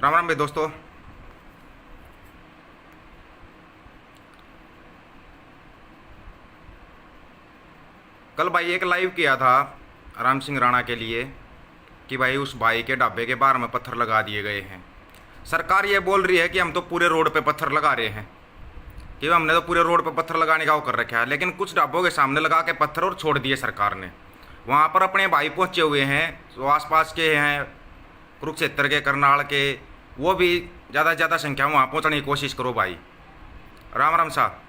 राम राम भाई दोस्तों। कल भाई एक लाइव किया था राम सिंह राणा के लिए कि भाई उस भाई के ढाबे के बाहर में पत्थर लगा दिए गए हैं। सरकार ये बोल रही है कि हम तो पूरे रोड पे पत्थर लगा रहे हैं, कि हमने तो पूरे रोड पे पत्थर लगाने का वो कर रखा है, लेकिन कुछ ढाबों के सामने लगा के पत्थर और छोड़ दिए सरकार ने। वहाँ पर अपने भाई पहुँचे हुए हैं जो आसपास के हैं, कुरुक्षेत्र के, करनाल के, वो भी ज़्यादा से ज़्यादा संख्या में वहाँ पहुँचने की कोशिश करो भाई। राम राम साहब,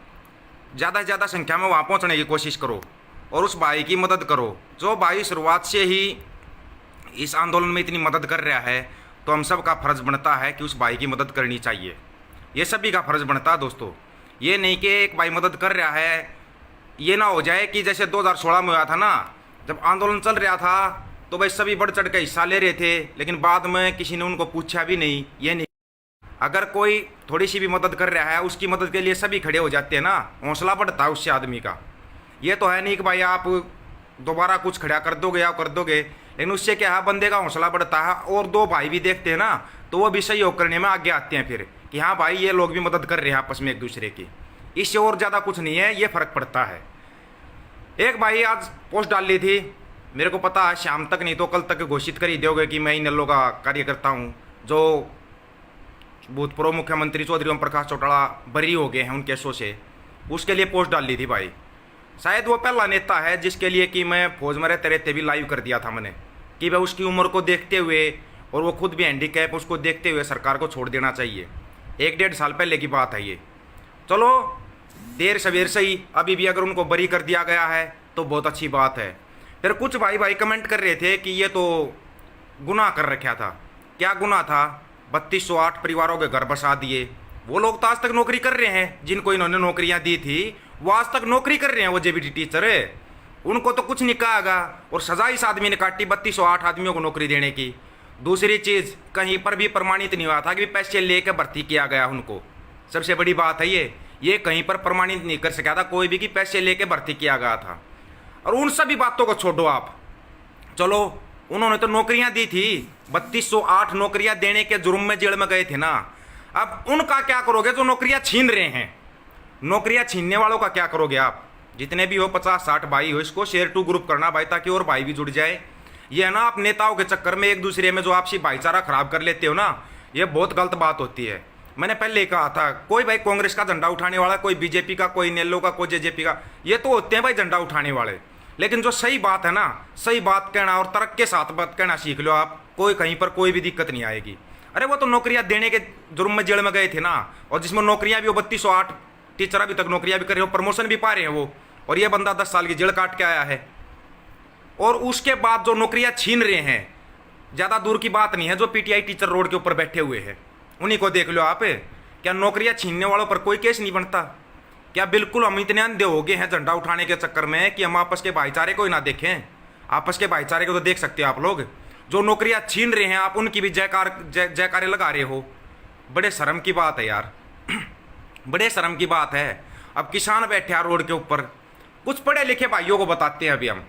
ज़्यादा से ज़्यादा संख्या में वहाँ पहुँचने की कोशिश करो और उस भाई की मदद करो जो भाई शुरुआत से ही इस आंदोलन में इतनी मदद कर रहा है। तो हम सब का फ़र्ज़ बनता है कि उस भाई की मदद करनी चाहिए, ये सभी का फ़र्ज़ बनता है दोस्तों। ये नहीं कि एक भाई मदद कर रहा है, ये ना हो जाए कि जैसे 2016 में हुआ था ना, जब आंदोलन चल रहा था तो भाई सभी बढ़ चढ़ के हिस्सा ले रहे थे, लेकिन बाद में किसी ने उनको पूछा भी नहीं। ये नहीं, अगर कोई थोड़ी सी भी मदद कर रहा है उसकी मदद के लिए सभी खड़े हो जाते हैं ना, हौसला बढ़ता है उससे आदमी का। ये तो है नहीं कि भाई आप दोबारा कुछ खड़ा कर दोगे या कर दोगे, लेकिन उससे क्या है, बंदे का हौसला बढ़ता है। और दो भाई भी देखते हैं ना तो वो भी सहयोग करने में आगे आते हैं फिर कि हाँ भाई ये लोग भी मदद कर रहे हैं आपस में एक दूसरे की। इससे और ज़्यादा कुछ नहीं है, ये फ़र्क पड़ता है। एक भाई आज पोस्ट डाल ली थी, मेरे को पता है शाम तक नहीं तो कल तक घोषित कर ही दोगे कि मैं इन लोगों का कार्यकर्ता हूँ। जो भूतपूर्व मुख्यमंत्री चौधरी ओम प्रकाश चौटाला बरी हो गए हैं उन केसों से, उसके लिए पोस्ट डाल ली थी भाई। शायद वो पहला नेता है जिसके लिए कि मैं फौज में रहते रहते भी लाइव कर दिया था मैंने कि भाई उसकी उम्र को देखते हुए और वो खुद भी हैंडीकैप, उसको देखते हुए सरकार को छोड़ देना चाहिए। 1-1.5 साल पहले की बात है ये। चलो देर सवेर से ही अभी भी अगर उनको बरी कर दिया गया है तो बहुत अच्छी बात है। फिर कुछ भाई कमेंट कर रहे थे कि ये तो गुनाह कर रखा था। क्या गुनाह था? 3208 परिवारों के घर बसा दिए। वो लोग तो आज तक नौकरी कर रहे हैं, जिनको इन्होंने नौकरियां दी थी वो आज तक नौकरी कर रहे हैं, वो जेबीटी टीचर है, उनको तो कुछ नहीं कहा। और सजा इस आदमी ने काटी 3208 आदमियों को नौकरी देने की। दूसरी चीज़, कहीं पर भी प्रमाणित नहीं हुआ था कि पैसे लेकर भर्ती किया गया उनको। सबसे बड़ी बात है ये कहीं पर प्रमाणित नहीं कर सका था कोई भी कि पैसे लेकर भर्ती किया गया था। और उन सभी बातों को छोड़ो आप, चलो उन्होंने तो नौकरियां दी थी, 3208 नौकरियां देने के जुर्म में जेल में गए थे ना। अब उनका क्या करोगे जो नौकरियां छीन रहे हैं? नौकरियां छीनने वालों का क्या करोगे आप? जितने भी हो 50-60 भाई हो, इसको शेयर टू ग्रुप करना भाई, ताकि और भाई भी जुड़ जाए। ये है ना, आप नेताओं के चक्कर में एक दूसरे में जो आपसी भाईचारा खराब कर लेते हो ना, ये बहुत गलत बात होती है। मैंने पहले ही कहा था, कोई भाई कांग्रेस का झंडा उठाने वाला, कोई बीजेपी का, कोई नेलो का, कोई जेजेपी का, ये तो होते हैं भाई झंडा उठाने वाले। लेकिन जो सही बात है ना, सही बात कहना और तर्क के साथ बात कहना सीख लो आप, कोई कहीं पर कोई भी दिक्कत नहीं आएगी। अरे वो तो नौकरियां देने के जुर्म में जेल में गए थे ना, और जिसमें नौकरियां भी वो 3208 टीचर अभी तक नौकरियां भी कर रहे हो, प्रमोशन भी पा रहे हैं वो, और ये बंदा 10 साल की जेल काट के आया है। और उसके बाद जो नौकरियां छीन रहे हैं, ज़्यादा दूर की बात नहीं है, जो पीटीआई टीचर रोड के ऊपर बैठे हुए हैं उन्हीं को देख लो आप। क्या नौकरियां छीनने वालों पर कोई केस नहीं बनता? क्या बिल्कुल हम इतने अंधे हो गए हैं झंडा उठाने के चक्कर में कि हम आपस के भाईचारे को ही ना देखें? आपस के भाईचारे को तो देख सकते हो आप लोग। जो नौकरियां छीन रहे हैं आप उनकी भी जयकारे लगा रहे हो। बड़े शर्म की बात है यार, बड़े शर्म की बात है। अब किसान बैठे हैं रोड के ऊपर, कुछ पढ़े लिखे भाइयों को बताते हैं अभी हम।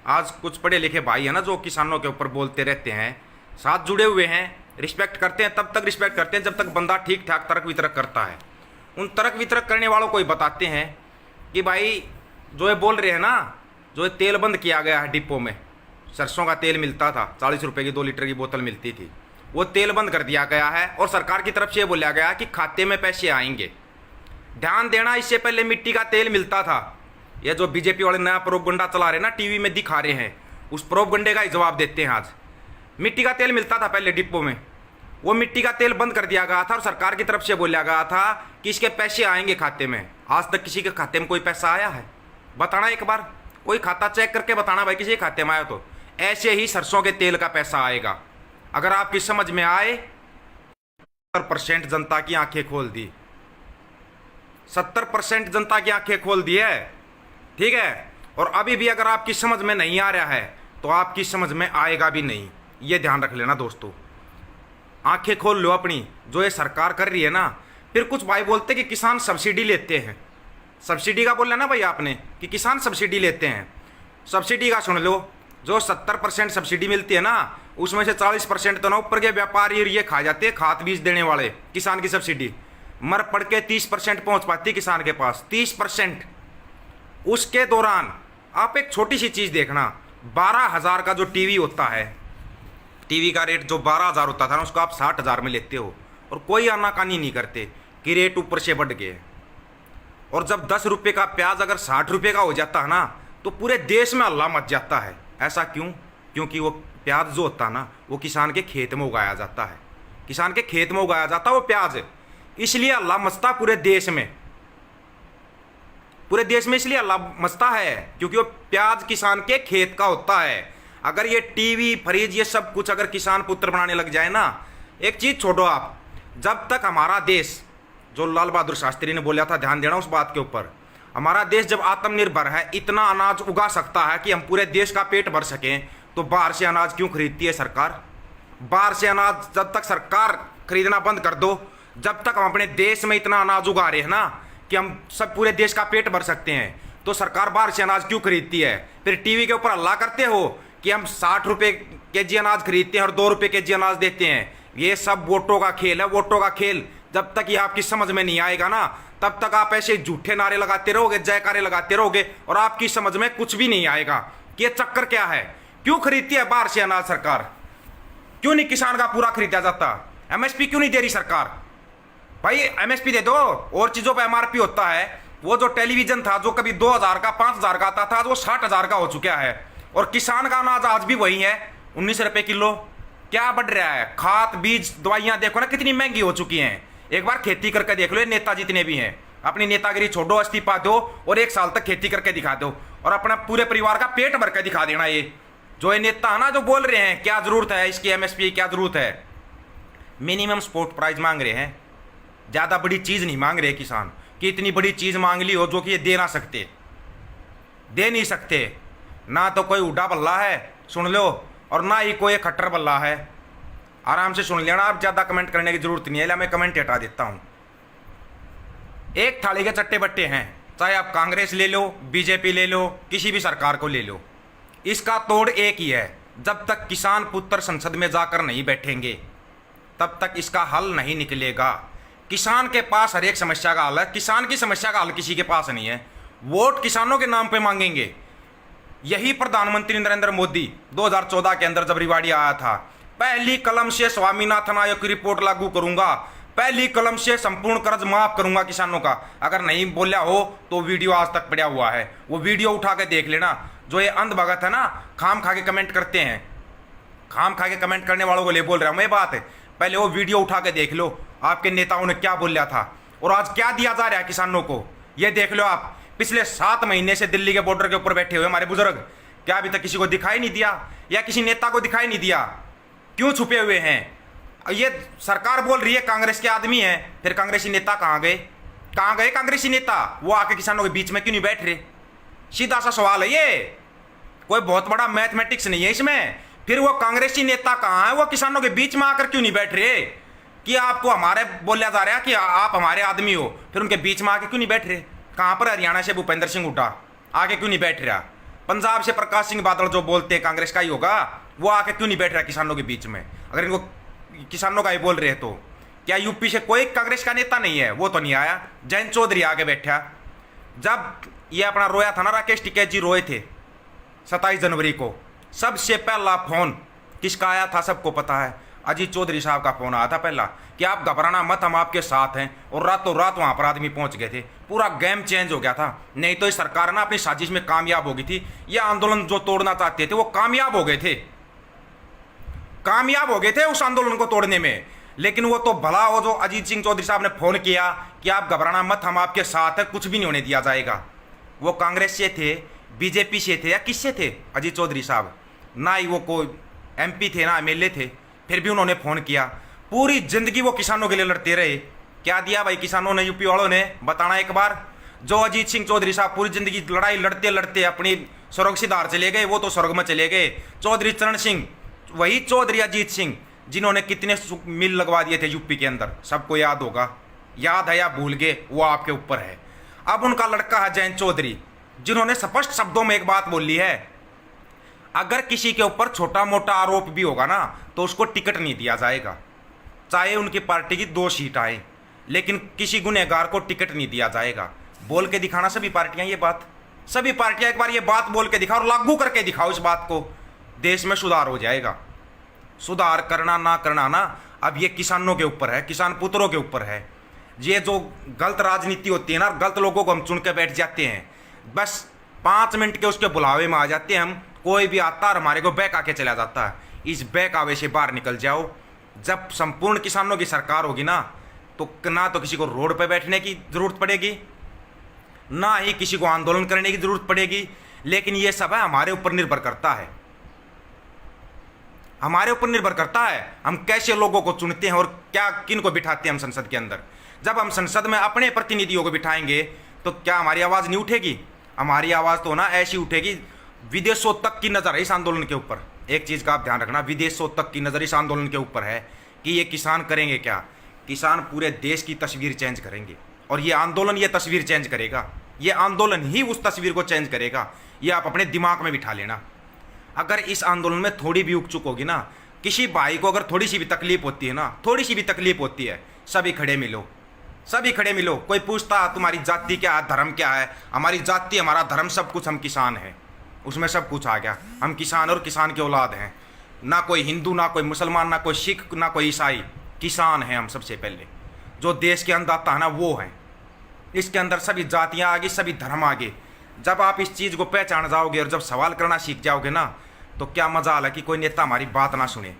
आज कुछ पढ़े लिखे भाई है ना जो किसानों के ऊपर बोलते रहते हैं, साथ जुड़े हुए हैं, रिस्पेक्ट करते हैं, तब तक रिस्पेक्ट करते हैं जब तक बंदा ठीक ठाक तर्क वितरक करता है। उन तर्क वितरक करने वालों को ही बताते हैं कि भाई जो ये बोल रहे हैं ना, जो ये तेल बंद किया गया है डिपो में, सरसों का तेल मिलता था, 40 रुपये की 2 लीटर की बोतल मिलती थी, वो तेल बंद कर दिया गया है। और सरकार की तरफ से ये बोला गया कि खाते में पैसे आएंगे। ध्यान देना, इससे पहले मिट्टी का तेल मिलता था। ये जो बीजेपी वाले नया प्रोपगंडा चला रहे हैं ना, टीवी में दिखा रहे हैं, उस प्रोपगंडे का ही जवाब देते हैं आज। मिट्टी का तेल मिलता था पहले डिपो में, वो मिट्टी का तेल बंद कर दिया गया था और सरकार की तरफ से बोला गया था कि इसके पैसे आएंगे खाते में। आज तक किसी के खाते में कोई पैसा आया है? बताना एक बार, कोई खाता चेक करके बताना भाई किसी के खाते में आया तो। ऐसे ही सरसों के तेल का पैसा आएगा। अगर आपकी समझ में आए, 70% जनता की आंखें खोल दी, 70% जनता की आंखें खोल दी है, ठीक है। और अभी भी अगर आपकी समझ में नहीं आ रहा है तो आपकी समझ में आएगा भी नहीं, ये ध्यान रख लेना दोस्तों। आंखें खोल लो अपनी, जो ये सरकार कर रही है ना। फिर कुछ भाई बोलते कि किसान सब्सिडी लेते हैं, सब्सिडी का बोल रहे ना भाई आपने कि किसान सब्सिडी लेते हैं। सब्सिडी का सुन लो, जो 70% सब्सिडी मिलती है ना, उसमें से 40% तो ना ऊपर के व्यापारी ये खा जाते हैं, खाद बीज देने वाले। किसान की सब्सिडी मर पड़ के 30% पहुंच पाती है किसान के पास, 30%। उसके दौरान आप एक छोटी सी चीज़ देखना, 12,000 का जो टीवी होता है, टीवी का रेट जो 12,000 होता था ना, उसको आप 60,000 में लेते हो और कोई आनाकानी नहीं करते कि रेट ऊपर से बढ़ गए। और जब 10 रुपये का प्याज अगर 60 रुपये का हो जाता है ना, तो पूरे देश में हल्ला मच जाता है। ऐसा क्यों? क्योंकि वो प्याज जो होता है ना, वो किसान के खेत में उगाया जाता है, किसान के खेत में उगाया जाता है वो प्याज, इसलिए हल्ला मचता पूरे देश में, पूरे देश में इसलिए हल्ला मचता है क्योंकि वो प्याज किसान के खेत का होता है। अगर ये टीवी फ्रिज ये सब कुछ अगर किसान पुत्र बनाने लग जाए ना, एक चीज़ छोड़ो आप, जब तक हमारा देश, जो लाल बहादुर शास्त्री ने बोला था, ध्यान देना उस बात के ऊपर, हमारा देश जब आत्मनिर्भर है, इतना अनाज उगा सकता है कि हम पूरे देश का पेट भर सकें, तो बाहर से अनाज क्यों खरीदती है सरकार? बाहर से अनाज जब तक सरकार खरीदना बंद कर दो, जब तक हम अपने देश में इतना अनाज उगा रहे हैं ना कि हम सब पूरे देश का पेट भर सकते हैं, तो सरकार बाहर से अनाज क्यों खरीदती है? फिर टीवी के ऊपर हल्ला करते हो कि हम 60 रुपये केजी अनाज खरीदते हैं और 2 रुपये केजी अनाज देते हैं। ये सब वोटों का खेल है, वोटों का खेल। जब तक ये आपकी समझ में नहीं आएगा ना, तब तक आप ऐसे झूठे नारे लगाते रहोगे, जयकारे लगाते रहोगे और आपकी समझ में कुछ भी नहीं आएगा कि ये चक्कर क्या है। क्यों खरीदती है बाहर से अनाज सरकार? क्यों नहीं किसान का पूरा खरीदा जाता? एमएसपी क्यों नहीं दे रही सरकार? भाई एमएसपी दे दो। और चीज़ों पर एमआरपी होता है। वो जो टेलीविजन था जो कभी 2,000 का 5,000 का आता था, वो 60,000 का हो चुका है। और किसान का अनाज आज भी वही है, 19 रुपये किलो। क्या बढ़ रहा है? खाद बीज दवाइयाँ देखो ना कितनी महंगी हो चुकी हैं। एक बार खेती करके देख लो, ये नेता जितने भी हैं, अपनी नेतागिरी छोड़ो, इस्तीफा दो और 1 साल तक खेती करके दिखा दो और अपना पूरे परिवार का पेट भर के दिखा देना। ये जो ये नेता है ना, जो बोल रहे हैं क्या जरूरत है इसकी एमएसपी, क्या जरूरत है, मिनिमम सपोर्ट प्राइस मांग रहे हैं, ज़्यादा बड़ी चीज़ नहीं मांग रहे किसान कि इतनी बड़ी चीज़ मांग ली हो जो कि ये दे ना सकते, दे नहीं सकते। ना तो कोई उड़ा बल्ला है, सुन लो, और ना ही कोई खट्टर बल्ला है। आराम से सुन लेना, आप ज़्यादा कमेंट करने की जरूरत नहीं है, मैं कमेंट हटा देता हूँ। एक थाली के चट्टे बट्टे हैं, चाहे आप कांग्रेस ले लो, बीजेपी ले लो, किसी भी सरकार को ले लो, इसका तोड़ एक ही है। जब तक किसान पुत्र संसद में जाकर नहीं बैठेंगे, तब तक इसका हल नहीं निकलेगा। किसान के पास हर एक समस्या का हल है, किसान की समस्या का हल किसी के पास नहीं है। वोट किसानों के नाम पे मांगेंगे। यही प्रधानमंत्री नरेंद्र मोदी 2014 के अंदर जब रिवाड़ी आया था, पहली कलम से स्वामीनाथन आयोग की रिपोर्ट लागू करूंगा, पहली कलम से संपूर्ण कर्ज माफ करूंगा किसानों का। अगर नहीं बोला हो तो वीडियो आज तक पड़ा हुआ है, वो वीडियो उठा के देख लेना। जो ये अंध भगत है ना, खाम खा के कमेंट करते हैं, खाम खा के कमेंट करने वालों को ले बोल रहा हूं मैं बात है, पहले वो वीडियो उठा के देख लो, आपके नेताओं ने क्या बोला था और आज क्या दिया जा रहा है किसानों को, ये देख लो आप। पिछले 7 महीने से दिल्ली के बॉर्डर के ऊपर बैठे हुए हमारे बुजुर्ग, क्या अभी तक किसी को दिखाई नहीं दिया या किसी नेता को दिखाई नहीं दिया? क्यों छुपे हुए हैं? ये सरकार बोल रही है कांग्रेस के आदमी हैं, फिर कांग्रेसी नेता कहाँ गए? कहाँ गए कांग्रेसी नेता? वो आके किसानों के बीच में क्यों नहीं बैठ रहे? सीधा सा सवाल है ये, कोई बहुत बड़ा मैथमेटिक्स नहीं है इसमें। फिर वो कांग्रेसी नेता कहाँ है? वो किसानों के बीच में आकर क्यों नहीं बैठ रहे? कि आपको हमारे बोला जा रहा है कि आप हमारे आदमी हो, फिर उनके बीच में आके क्यों नहीं बैठ रहे? कहाँ पर हरियाणा से भूपेंद्र सिंह हुड्डा आके क्यों नहीं बैठ रहा? पंजाब से प्रकाश सिंह बादल जो बोलते हैं कांग्रेस का ही होगा, वो आके क्यों नहीं बैठ रहा किसानों के बीच में? अगर इनको किसानों का ही बोल रहे हैं तो क्या यूपी से कोई कांग्रेस का नेता नहीं है? वो तो नहीं आया। जयंत चौधरी आके बैठा। जब ये अपना रोया था ना, राकेश टिकैत जी रोए थे 27 जनवरी को, सबसे पहला फोन किसका आया था सबको पता है, अजीत चौधरी साहब का फोन आया था पहला कि आप घबराना मत, हम आपके साथ हैं। और रातों रात वहाँ पर आदमी पहुँच गए थे, पूरा गेम चेंज हो गया था। नहीं तो इस सरकार ना अपनी साजिश में कामयाब हो गई थी। ये आंदोलन जो तोड़ना चाहते थे वो कामयाब हो गए थे, कामयाब हो गए थे उस आंदोलन को तोड़ने में। लेकिन वो तो भला हो जो अजीत सिंह चौधरी साहब ने फोन किया कि आप घबराना मत, हम आपके साथ हैं, कुछ भी नहीं होने दिया जाएगा। वो कांग्रेस से थे, बीजेपी से थे या किससे थे अजीत चौधरी साहब? ना ही वो कोई एमपी थे ना एमएलए थे, फिर भी उन्होंने फ़ोन किया। पूरी ज़िंदगी वो किसानों के लिए लड़ते रहे। क्या दिया भाई किसानों ने, यूपी वालों ने? बताना एक बार। जो अजीत सिंह चौधरी साहब पूरी ज़िंदगी लड़ाई लड़ते लड़ते अपनी स्वर्ग सिधार चले गए, वो तो स्वर्ग में चले गए। चौधरी चरण सिंह, वही चौधरी अजीत सिंह जिन्होंने कितने मिल लगवा दिए थे यूपी के अंदर, सबको याद होगा। याद है या भूल गए, वो आपके ऊपर है। अब उनका लड़का है जयंत चौधरी, जिन्होंने स्पष्ट शब्दों में एक बात बोली है, अगर किसी के ऊपर छोटा मोटा आरोप भी होगा ना तो उसको टिकट नहीं दिया जाएगा, चाहे उनकी पार्टी की 2 सीट आए, लेकिन किसी गुनहगार को टिकट नहीं दिया जाएगा। बोल के दिखाना सभी पार्टियां ये बात, सभी पार्टियां एक बार ये बात बोल के दिखाओ और लागू करके दिखाओ इस बात को, देश में सुधार हो जाएगा। सुधार करना ना करना ना अब ये किसानों के ऊपर है, किसान पुत्रों के ऊपर है। ये जो गलत राजनीति होती है ना, गलत लोगों को हम चुन के बैठ जाते हैं, बस 5 मिनट के उसके बुलावे में आ जाते हैं हम, कोई भी आता और हमारे को बैक आके चला जाता है। इस बैक आवे से बाहर निकल जाओ। जब संपूर्ण किसानों की सरकार होगी ना तो ना तो किसी को रोड पे बैठने की जरूरत पड़ेगी, ना ही किसी को आंदोलन करने की जरूरत पड़ेगी। लेकिन ये सब है हमारे ऊपर निर्भर करता है, हमारे ऊपर निर्भर करता है हम कैसे लोगों को चुनते हैं और क्या किन को बिठाते हैं हम संसद के अंदर। जब हम संसद में अपने प्रतिनिधियों को बिठाएंगे तो क्या हमारी आवाज़ नहीं उठेगी? हमारी आवाज़ तो ना ऐसी उठेगी, विदेशों तक की नज़र है इस आंदोलन के ऊपर। एक चीज़ का आप ध्यान रखना, विदेशों तक की नज़र इस आंदोलन के ऊपर है कि ये किसान करेंगे क्या। किसान पूरे देश की तस्वीर चेंज करेंगे और ये आंदोलन ये तस्वीर चेंज करेगा, ये आंदोलन ही उस तस्वीर को चेंज करेगा। ये आप अपने दिमाग में बिठा लेना। अगर इस आंदोलन में थोड़ी भी उक चुक होगी ना, किसी भाई को अगर थोड़ी सी भी तकलीफ होती है ना, थोड़ी सी भी तकलीफ होती है, सभी खड़े मिलो, सभी खड़े मिलो। कोई पूछता तुम्हारी जाति क्या है, धर्म क्या है? हमारी जाति, हमारा धर्म, सब कुछ, हम किसान हैं, उसमें सब कुछ आ गया। हम किसान और किसान के औलाद हैं, ना कोई हिंदू, ना कोई मुसलमान, ना कोई सिख, ना कोई ईसाई, किसान हैं हम सबसे पहले। जो देश के अन्नदाता है ना वो हैं। इसके अंदर सभी जातियाँ आ गई, सभी धर्म आ गए। जब आप इस चीज़ को पहचान जाओगे और जब सवाल करना सीख जाओगे ना तो क्या मजा आला कि कोई नेता हमारी बात ना सुने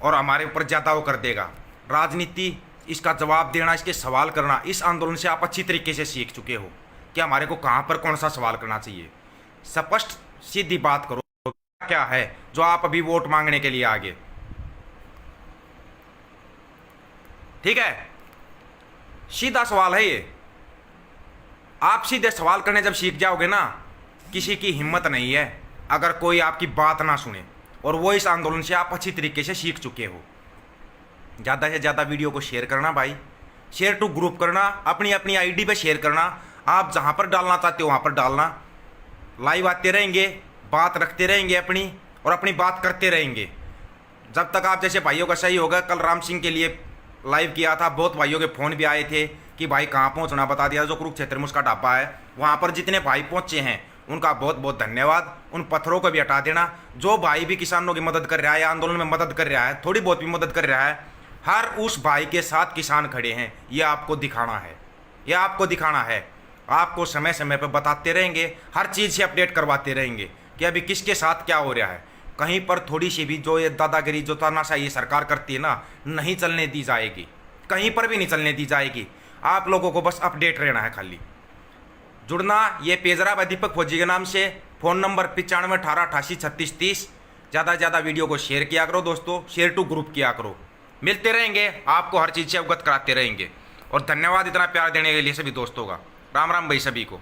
और हमारे ऊपर ज़्यादा वो कर देगा। राजनीति, इसका जवाब देना, इसके सवाल करना, इस आंदोलन से आप अच्छी तरीके से सीख चुके हो कि हमारे को कहाँ पर कौन सा सवाल करना चाहिए। स्पष्ट सीधी बात करो, क्या है जो आप अभी वोट मांगने के लिए आगे, ठीक है? सीधा सवाल है ये। आप सीधे सवाल करने जब सीख जाओगे ना, किसी की हिम्मत नहीं है अगर कोई आपकी बात ना सुने। और वो इस आंदोलन से आप अच्छी तरीके से सीख चुके हो। ज़्यादा से ज़्यादा वीडियो को शेयर करना भाई, शेयर टू ग्रुप करना, अपनी अपनी आईडी पे शेयर करना। आप जहाँ पर डालना चाहते हो वहाँ पर डालना। लाइव आते रहेंगे, बात रखते रहेंगे अपनी, और अपनी बात करते रहेंगे जब तक आप जैसे भाइयों का सही होगा। कल राम सिंह के लिए लाइव किया था, बहुत भाइयों के फ़ोन भी आए थे कि भाई कहाँ पहुँचना बता दिया। जो कुरुक्षेत्र में उसका ढाबा है वहाँ पर जितने भाई पहुँचे हैं उनका बहुत बहुत धन्यवाद। उन पत्थरों को भी हटा देना। जो भाई भी किसानों की मदद कर रहा है, आंदोलन में मदद कर रहा है, थोड़ी बहुत भी मदद कर रहा है, हर उस भाई के साथ किसान खड़े हैं। ये आपको दिखाना है, ये आपको दिखाना है। आपको समय समय पर बताते रहेंगे, हर चीज़ से अपडेट करवाते रहेंगे कि अभी किसके साथ क्या हो रहा है। कहीं पर थोड़ी सी भी जो ये दादागिरी, जो तानाशाही सरकार करती है ना, नहीं चलने दी जाएगी, कहीं पर भी नहीं चलने दी जाएगी। आप लोगों को बस अपडेट रहना है खाली। जुड़ना, ये पेजरा दीपक फौजी के नाम से, फ़ोन नंबर 9518883630। ज़्यादा से ज़्यादा वीडियो को शेयर किया करो दोस्तों, शेयर टू ग्रुप किया करो। मिलते रहेंगे, आपको हर चीज़ से अवगत कराते रहेंगे। और धन्यवाद इतना प्यार देने के लिए सभी दोस्तों का। राम राम भाई सभी को।